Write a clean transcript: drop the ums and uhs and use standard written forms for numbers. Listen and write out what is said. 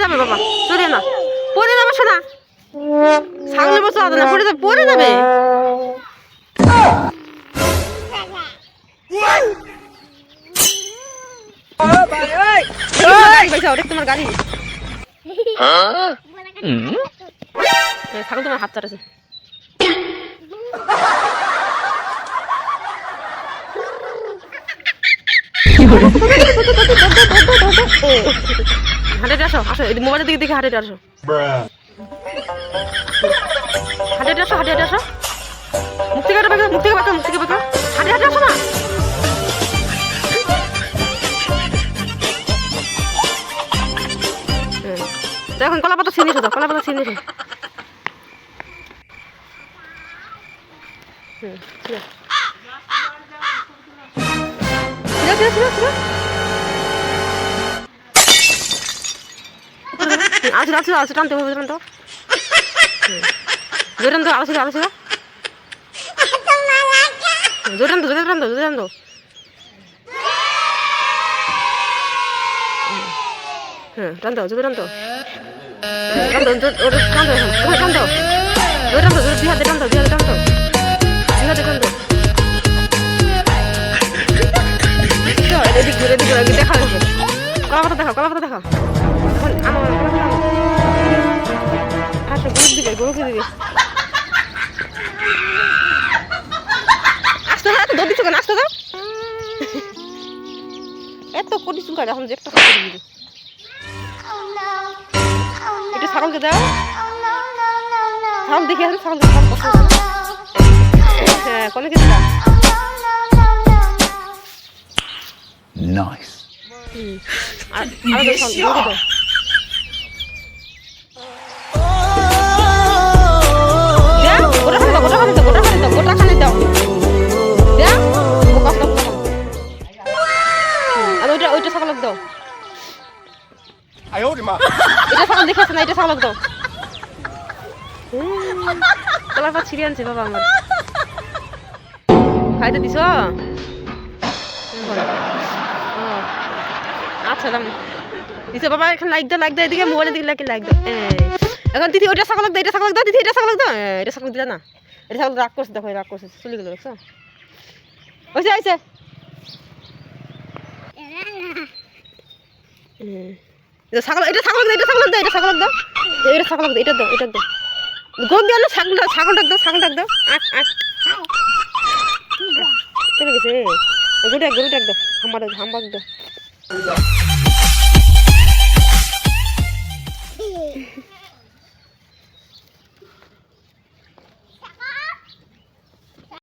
যাবে বাবা, চড়িয়ে না, পড়ে যাবে শোনা, ছাগলের বসে হবে না, পড়ে যাবে, পড়ে যাবে। তোমার গাড়ি ছাগল তোমার হাত চাটাছে। হাঁটে আসো, আসো মোবাইলের দিকে দেখে হাঁটে আসো, হাঁটে আসো, হাঁটে আসো, মুখ থেকে বেঁকা, মুখ থেকে বেঁকা, মুখ থেকে বেঁকা, হাঁটে আসো না। এখন কলা পাতা ছিনিয়ে দাও, কলা পাতা ছিনিয়ে দাও। আচ্ছা টানতে হবে, টানতো জোরে টানতো, আলো ছিল, আলো ছিল, জোরে টানতো, জোরে টানতো, জোরে টানতো। হ্যাঁ টানতো, জোরে টানতো, টানতো, ওটা টানতো, ওখানে টানতো, জোরে টানতো, জোরে দুই হাতে টানতো, দুই হাতে টানতো, দুই হাতে টানতো। এদিক ঘুরে, এদিক ঘুরে, দেখা যাবে। কলা পাতা দেখাও, কলা পাতা দেখাও। এখন আমার আচ্ছা গরুক দিবে, গরুকে দিবে। আসতে দাও, এত দৌড় দিচ্ছ কেন, আসতে দাও। এত কটি চুল কাটে, এখন যে একটা খাবার দিবি। একটু ছাগলকে দাও, ছাগল দেখে আসেন, ছাগল দেখে হ্যাঁ কনে কিছু দাও। নাইস। আর দাও, ছাগল দাও। ওইটা ছাগলক দাও, এটা ছাগল দেখে না, এটা ছাগলক দাও। কলার পাত ছিঁড়ে আনছে বাবা আমার, খাইতে দিছ? আচ্ছা দাম দিছে বাবা, এখন লাইক দাও, লাইক দাও, এদিকে মোবাইলের দিকে লাইক দাও। এখন দিদি ওইটা ছাগলক দাও, এটা ছাগলক দাও, দিদি এটা ছাগলক দাও, এটা ছাগল দিলা না, এটা ছাগল রাগ করছে, দেখো রাগ করছে, চলে গেল, দেখছো? হয়েছে হয়েছে। ছাগল, এটা ছাগলক দাও, এটা ছাগলক দাও, এটা ছাগলক দাও, এটা ছাগলক দাও, এটা দাও, এটা দাও, গোল দিয়ে না, ছাগল ছাগলটাক দাও, ছাগলটাক দাও। চলে গেছে, গরুটাক গরুটাক দাও, হাম্বাক দাও।